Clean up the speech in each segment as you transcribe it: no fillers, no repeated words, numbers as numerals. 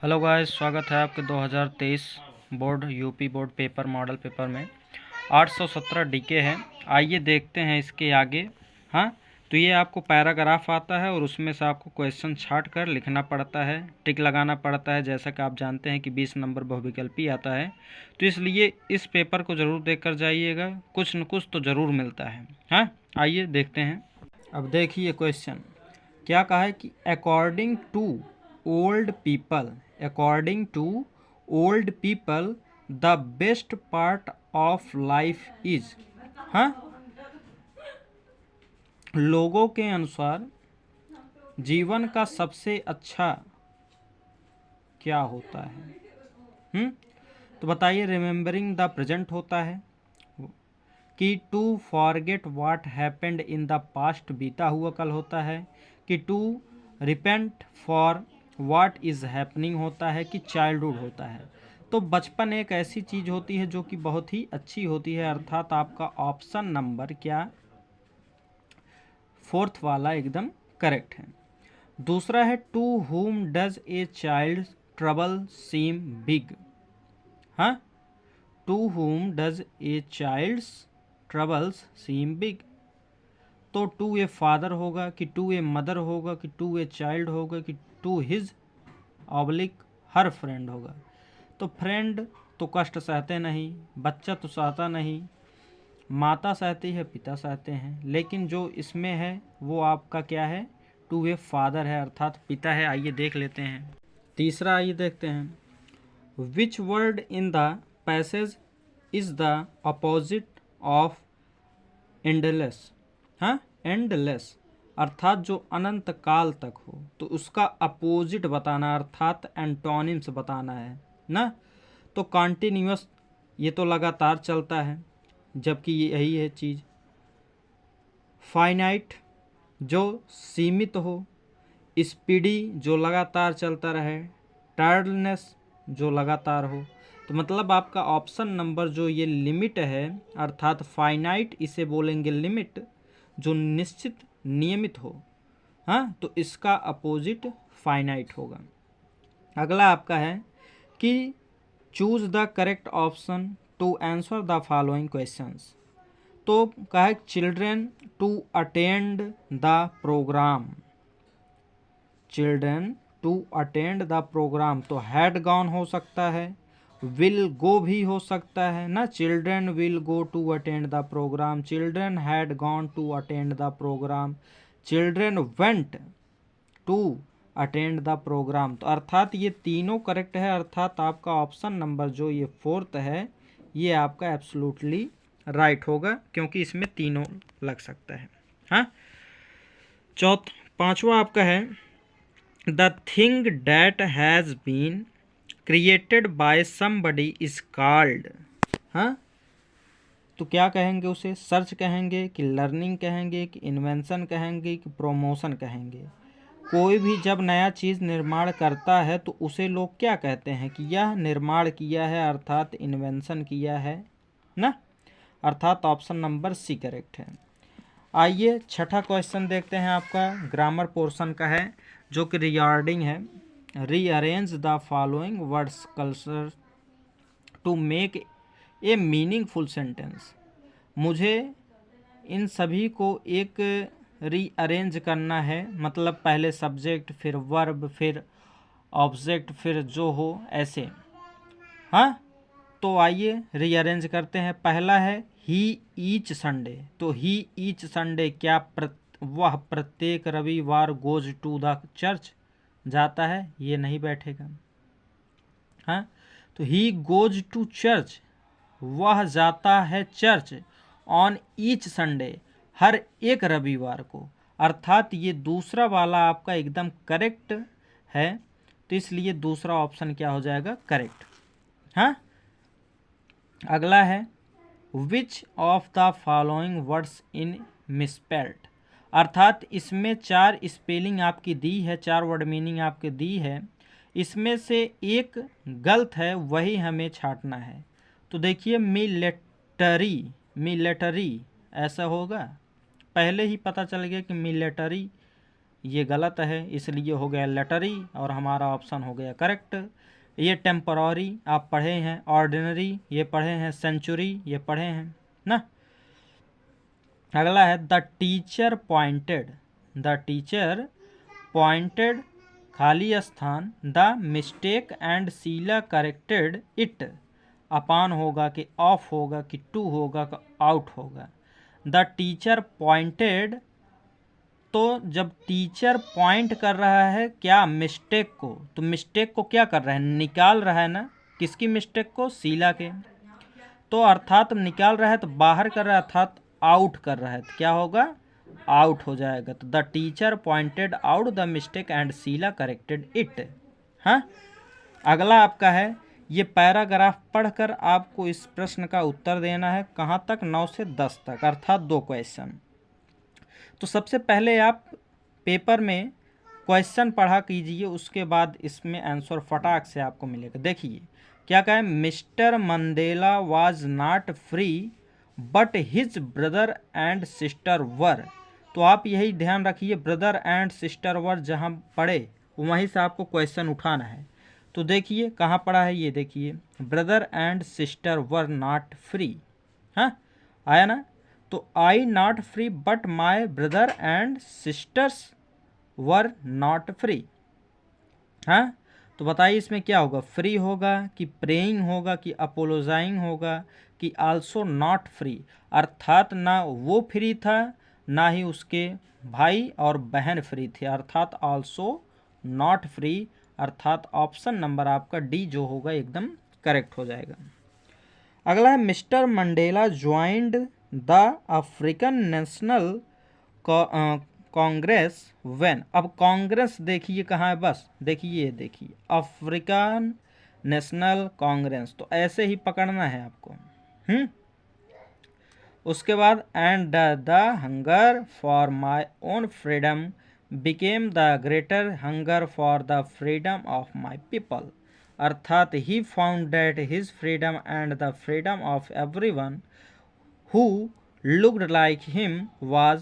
Hello guys, स्वागत है आपके 2023 board UP board paper model paper में 817 डीके है। आइए देखते हैं इसके आगे। हाँ, तो ये आपको पैराग्राफ आता है और उसमें से आपको क्वेश्चन छांट कर लिखना पड़ता है, टिक लगाना पड़ता है। जैसा कि आप जानते हैं कि 20 नंबर बहुविकल्पी आता है, तो इसलिए इस पेपर को ज़रूर देख कर जाइएगा, कुछ न कुछ तो ज़रूर मिलता है। हाँ, आइए देखते हैं। अब देखिए क्वेश्चन क्या कहा है कि according to old people the best part of life is. हाँ, लोगों के अनुसार जीवन का सबसे अच्छा क्या होता है? तो बताइए। रिमेम्बरिंग द प्रेजेंट होता है कि to forget what happened in the past बीता हुआ कल होता है, कि to repent for what is happening होता है, कि चाइल्डहुड होता है। तो बचपन एक ऐसी चीज़ होती है जो कि बहुत ही अच्छी होती है, अर्थात आपका ऑप्शन नंबर क्या, फोर्थ वाला एकदम करेक्ट है। दूसरा है to whom does a child trouble seem big. हाँ, to whom does a child's troubles seem big. तो टू ए फादर होगा, कि टू ए मदर होगा, कि टू ए चाइल्ड होगा, कि to his oblique her friend होगा। तो फ्रेंड तो कष्ट सहते नहीं, बच्चा तो सहता नहीं, माता सहती है, पिता सहते हैं, लेकिन जो इसमें है वो आपका क्या है, टू ए फादर है, अर्थात पिता है। आइए देख लेते हैं तीसरा। आइए देखते हैं। विच word in the passage is the opposite of endless. हाँ, एंडलेस अर्थात जो अनंत काल तक हो, तो उसका अपोजिट बताना, अर्थात एंटोनिम्स बताना है ना। तो कॉन्टिन्यूअस ये तो लगातार चलता है, जबकि यही है चीज़। फाइनाइट जो सीमित हो, स्पीडी जो लगातार चलता रहे, टायर्डनेस जो लगातार हो। तो मतलब आपका ऑप्शन नंबर जो ये लिमिट है, अर्थात फाइनाइट इसे बोलेंगे लिमिट, जो निश्चित नियमित हो। हाँ, तो इसका अपोजिट फाइनाइट होगा। अगला आपका है कि choose the correct option to answer the following questions. तो कहा है children to attend the programme. Children to attend the programme, तो हैड गॉन हो सकता है, विल गो भी हो सकता है ना। Children will go to attend the programme, children had gone to attend the programme, children went to attend the programme. तो अर्थात ये तीनों करेक्ट है, अर्थात आपका ऑप्शन नंबर जो ये फोर्थ है, ये आपका एब्सोल्युटली राइट होगा, क्योंकि इसमें तीनों लग सकता है। हाँ, पांचवा आपका है the thing that has been created by somebody is called. हाँ, तो क्या कहेंगे उसे? सर्च कहेंगे, कि लर्निंग कहेंगे, कि इन्वेंशन कहेंगे, कि प्रोमोशन कहेंगे। कोई भी जब नया चीज़ निर्माण करता है तो उसे लोग क्या कहते हैं कि यह निर्माण किया है, अर्थात इन्वेंशन किया है ना। अर्थात ऑप्शन नंबर सी करेक्ट है। आइए छठा क्वेश्चन देखते हैं, आपका ग्रामर पोर्शन का है, जो कि रिगार्डिंग है rearrange the following words culture to make a meaningful sentence. मुझे इन सभी को एक रीअरेंज करना है, मतलब पहले सब्जेक्ट, फिर वर्ब, फिर ऑब्जेक्ट, फिर जो हो ऐसे। हाँ, तो आइए रीअरेंज करते हैं। पहला है ही ईच संडे, तो ही ईच संडे क्या वह प्रत्येक रविवार गोज टू द चर्च जाता है? ये नहीं बैठेगा। हाँ, तो ही गोज टू चर्च, वह जाता है चर्च, ऑन ईच संडे, हर एक रविवार को, अर्थात ये दूसरा वाला आपका एकदम करेक्ट है, तो इसलिए दूसरा ऑप्शन क्या हो जाएगा? करेक्ट। हाँ, अगला है which of the following words in misspelled, अर्थात इसमें 4 स्पेलिंग आपकी दी है, 4 वर्ड मीनिंग आपके दी है, इसमें से एक गलत है, वही हमें छांटना है। तो देखिए मिलेटरी ऐसा होगा, पहले ही पता चल गया कि मिलिटरी ये गलत है, इसलिए हो गया लेटरी और हमारा ऑप्शन हो गया करेक्ट। ये टेम्पररी आप पढ़े हैं, ऑर्डिनरी ये पढ़े हैं, सेंचुरी ये पढ़े हैं ना। अगला है द टीचर पॉइंटेड खाली स्थान, the mistake and Sheela corrected it. Upon होगा कि ऑफ होगा कि टू होगा कि आउट होगा। द टीचर पॉइंटेड, तो जब टीचर पॉइंट कर रहा है क्या मिस्टेक को, तो मिस्टेक को क्या कर रहा है, निकाल रहा है ना। किसकी मिस्टेक को, शीला के। तो अर्थात निकाल रहा है तो बाहर कर रहा है, अर्थात आउट कर रहा है, तो क्या होगा, आउट हो जाएगा। तो the teacher pointed out the mistake and Sheela corrected it. हाँ, अगला आपका है, ये पैराग्राफ पढ़कर आपको इस प्रश्न का उत्तर देना है। कहाँ तक, 9 से 10 तक, अर्थात 2 क्वेश्चन। तो सबसे पहले आप पेपर में क्वेश्चन पढ़ा कीजिए, उसके बाद इसमें आंसर फटाक से आपको मिलेगा। देखिए क्या कहा है, mister Mandela was not free but his brother and sister वर। तो आप यही ध्यान रखिए, ब्रदर एंड सिस्टर वर जहाँ पढ़े वहीं से आपको क्वेश्चन उठाना है। तो देखिए कहाँ पढ़ा है, ये देखिए, brother and sister were not free. हाँ आया ना। तो I not free but my brother and sisters were not free. हाँ, तो बताइए इसमें क्या होगा, फ्री होगा कि प्रेइंग होगा कि अपोलोजाइंग होगा कि आल्सो नॉट फ्री। अर्थात ना वो फ्री था, ना ही उसके भाई और बहन फ्री थे, अर्थात आल्सो नॉट फ्री। अर्थात ऑप्शन नंबर आपका डी जो होगा एकदम करेक्ट हो जाएगा। अगला है mister Mandela joined the African national Congress when. अब कांग्रेस देखिए कहाँ है, बस देखिए, ये देखिए अफ्रीकन नेशनल कांग्रेस, तो ऐसे ही पकड़ना है आपको। उसके बाद and the hunger for my own freedom became the greater hunger for the freedom of my people. अर्थात he found that his freedom and the freedom of everyone who looked like him was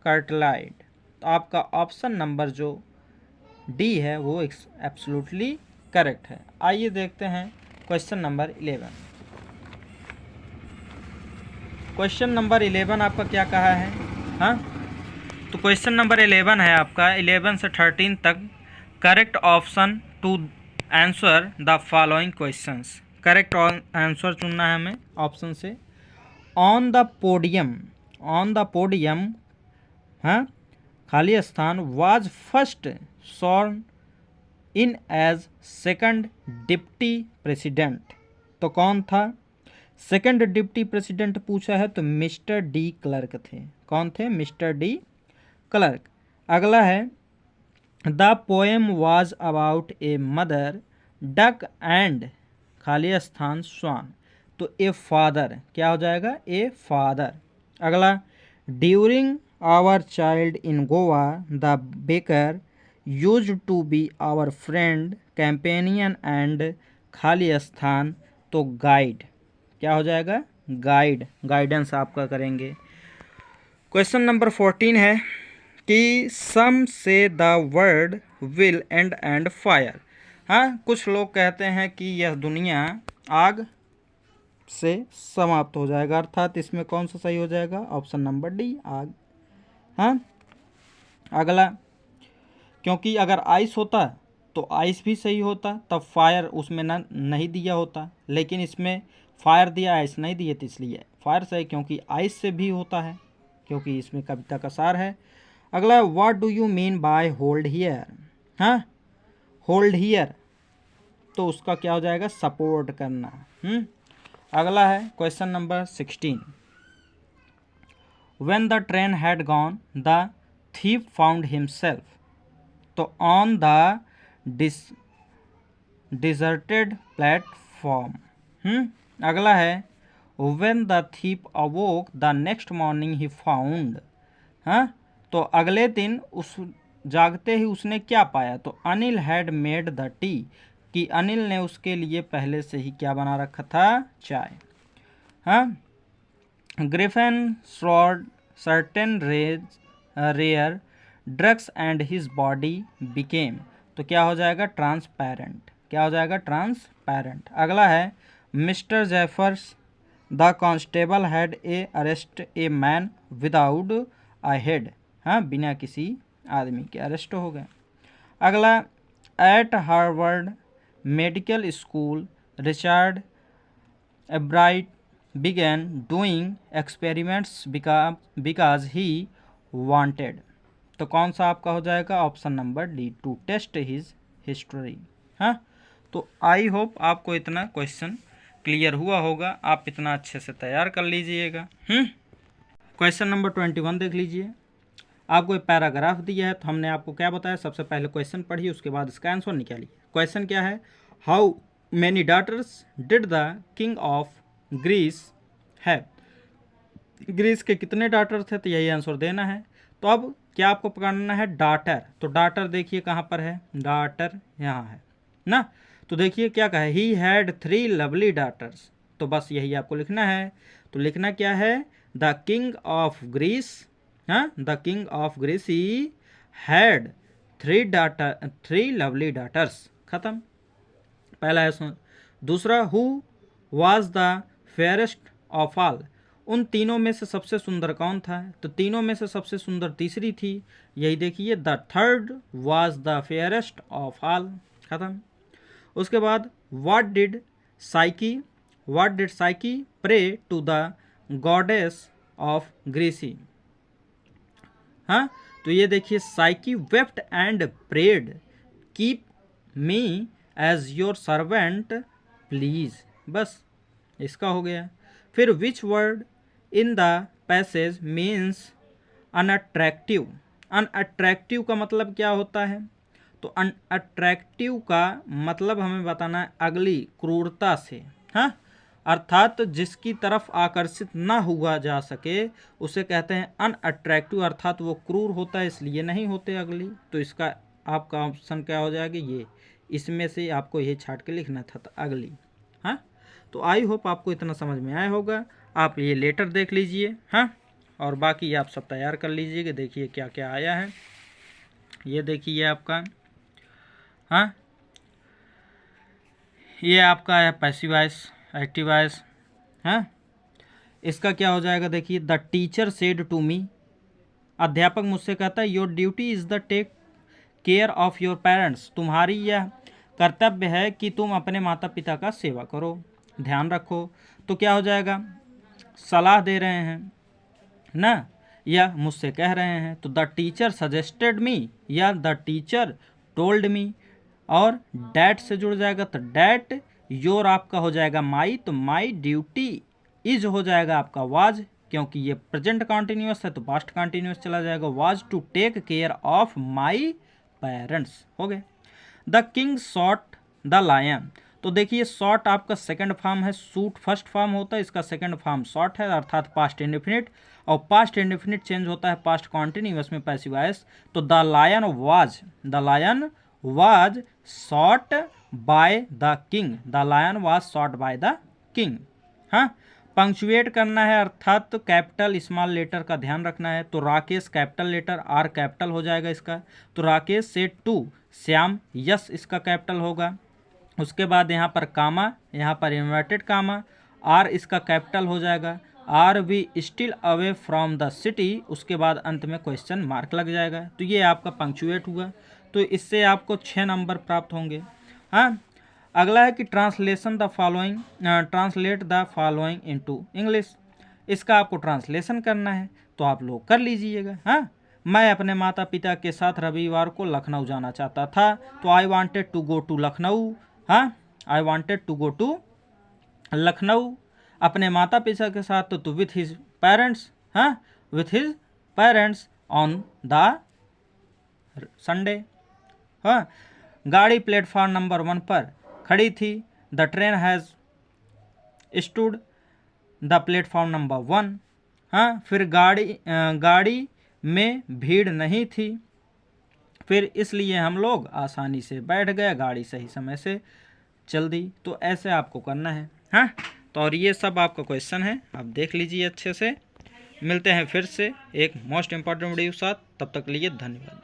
curtailed. तो आपका option number जो D है वो absolutely correct है। आइए देखते हैं क्वेश्चन नंबर 11। क्वेश्चन नंबर 11 आपका क्या कहा है। हाँ, तो क्वेश्चन नंबर 11 है आपका 11 से 13 तक। Correct option to answer the following questions. Correct answer चुनना है हमें ऑप्शन से। ऑन द पोडियम, हाँ, खाली स्थान, was first sworn in as second deputy president. तो कौन था सेकंड डिप्टी प्रेसिडेंट पूछा है, तो मिस्टर डी क्लर्क थे। कौन थे, मिस्टर डी क्लर्क। अगला है the poem was about a mother duck and खाली स्थान स्वान। तो ए फादर क्या हो जाएगा, ए फादर। अगला during our child in Goa the baker use to be our friend companion and खाली स्थान, तो गाइड क्या हो जाएगा, गाइड, गाइडेंस आपका करेंगे। क्वेश्चन नंबर 14 है कि सम से the world will and fire. हाँ, कुछ लोग कहते हैं कि यह दुनिया आग से समाप्त हो जाएगा, अर्थात इसमें कौन सा सही हो जाएगा, ऑप्शन नंबर डी, आग। हाँ, अगला, क्योंकि अगर आइस होता तो आइस भी सही होता, तब फायर उसमें ना नहीं दिया होता, लेकिन इसमें फायर दिया, आइस नहीं दिए, तो इसलिए फायर सही, क्योंकि आइस से भी होता है, क्योंकि इसमें कविता का सार है। अगला, what do you mean by hold here. हाँ, होल्ड हियर तो उसका क्या हो जाएगा, सपोर्ट करना। अगला है question number 16। When the train had gone the thief found himself. तो ऑन द डिजर्टेड प्लेटफॉर्म। अगला है when the thief अवोक the next morning he found. हाँ, तो अगले दिन उस जागते ही उसने क्या पाया, तो Anil had made the T, कि अनिल ने उसके लिए पहले से ही क्या बना रखा था, चाय। हाँ, Griffin swallowed certain rare drugs and his body became, तो क्या हो जाएगा ट्रांसपेरेंट, क्या हो जाएगा ट्रांसपेरेंट। अगला है mister Jeffers the constable had a arrest a man without a head, हाँ बिना किसी आदमी के अरेस्ट हो गए। अगला eight Harvard medical school Richard एब्राइट began doing experiments because he wanted, तो कौन सा आपका हो जाएगा option number D, to test his history. हाँ, तो आई होप आपको इतना क्वेश्चन क्लियर हुआ होगा, आप इतना अच्छे से तैयार कर लीजिएगा। क्वेश्चन नंबर 21 देख लीजिए। आपको एक पैराग्राफ दिया है, तो हमने आपको क्या बताया, सबसे पहले क्वेश्चन पढ़िए, उसके बाद इसका आंसर निकालिए। क्वेश्चन क्या है, how many daughters did the king of Greece है, ग्रीस के कितने डॉटर थे, तो यही आंसर देना है। तो अब क्या आपको पकड़ना है, डाटर, तो डाटर देखिए कहाँ पर है, डाटर यहाँ है ना, तो देखिए क्या कहा है, ही हैड 3 लवली डाटर्स, तो बस यही आपको लिखना है। तो लिखना क्या है, द किंग ऑफ ग्रीस, हाँ the king of Greece he had 3 lovely daughters, खत्म, पहला है। दूसरा, who was the fairest of all, उन तीनों में से सबसे सुंदर कौन था, तो तीनों में से सबसे सुंदर तीसरी थी, यही देखिए, the third was the fairest of all, खत्म। उसके बाद what did Psyche pray to the goddess of Greece, हाँ तो ये देखिए, Psyche wept and prayed keep me as your servant please, बस इसका हो गया। फिर which word in the passage means unattractive, unattractive का मतलब क्या होता है, तो अनअट्रैक्टिव का मतलब हमें बताना है अगली, क्रूरता से, हाँ अर्थात जिसकी तरफ आकर्षित ना हुआ जा सके उसे कहते हैं अनअट्रैक्टिव, अर्थात वो क्रूर होता है इसलिए नहीं होते अगली, तो इसका आपका ऑप्शन क्या हो जाएगा, ये, इसमें से आपको ये छाट के लिखना था, तो अगली। हाँ, तो आई होप आपको इतना समझ में आया होगा। आप ये लेटर देख लीजिए, हाँ और बाकी आप सब तैयार कर लीजिए कि देखिए क्या क्या आया है। ये देखिए आपका, हाँ ये आपका है पैसिव वॉइस, एक्टिव वॉइस, हाँ इसका क्या हो जाएगा, देखिए, the teacher said to me, अध्यापक मुझसे कहता है, your duty is the take care of your parents, तुम्हारी यह कर्तव्य है कि तुम अपने माता पिता का सेवा करो, ध्यान रखो, तो क्या हो जाएगा, सलाह दे रहे हैं ना, या मुझसे कह रहे हैं, तो द टीचर सजेस्टेड मी, या द टीचर टोल्ड मी, और डैट से जुड़ जाएगा, तो डैट, योर आपका हो जाएगा माई, तो माई ड्यूटी इज हो जाएगा आपका वाज, क्योंकि ये प्रेजेंट कॉन्टिन्यूअस है तो पास्ट कॉन्टिन्यूअस चला जाएगा, was to take care of my parents, हो गए। The king shot the lion, तो देखिए शॉट आपका सेकंड फॉर्म है, शूट फर्स्ट फॉर्म होता है, इसका सेकंड फॉर्म शॉट है, अर्थात पास्ट इंडेफिनिट, और पास्ट इंडेफिनिट चेंज होता है पास्ट कॉन्टिन्यूअस में पैसिव वॉइस, तो the lion was shot by the king, the lion was shot by the king. हाँ, पंक्चुएट करना है, अर्थात तो कैपिटल स्मॉल लेटर का ध्यान रखना है, तो Rakesh capital letter, R capital हो जाएगा इसका, तो राकेश से टू श्याम, यस इसका कैपिटल होगा। उसके बाद यहाँ पर कामा, यहाँ पर इन्वर्टेड कामा, आर इसका कैपिटल हो जाएगा, are we still away from the city, उसके बाद अंत में क्वेश्चन मार्क लग जाएगा, तो ये आपका पंक्चुएट हुआ, तो इससे आपको 6 नंबर प्राप्त होंगे। हाँ, अगला है कि translate the following into English, इसका आपको ट्रांसलेशन करना है, तो आप लोग कर लीजिएगा। हाँ, मैं अपने माता पिता के साथ रविवार को लखनऊ जाना चाहता था, तो I wanted to go to Lucknow, हाँ I wanted to go to Lucknow, अपने माता पिता के साथ तो विथ हिज पेरेंट्स, हाँ with his parents on the Sunday. हाँ, गाड़ी प्लेटफॉर्म नंबर 1 पर खड़ी थी, the train has stood the platform number 1। हाँ, फिर गाड़ी में भीड़ नहीं थी, फिर इसलिए हम लोग आसानी से बैठ गए, गाड़ी सही समय से चल दी, तो ऐसे आपको करना है। हाँ, तो और ये सब आपका क्वेश्चन है, आप देख लीजिए अच्छे से। मिलते हैं फिर से एक मोस्ट इम्पॉर्टेंट वीडियो के साथ, तब तक के लिए धन्यवाद।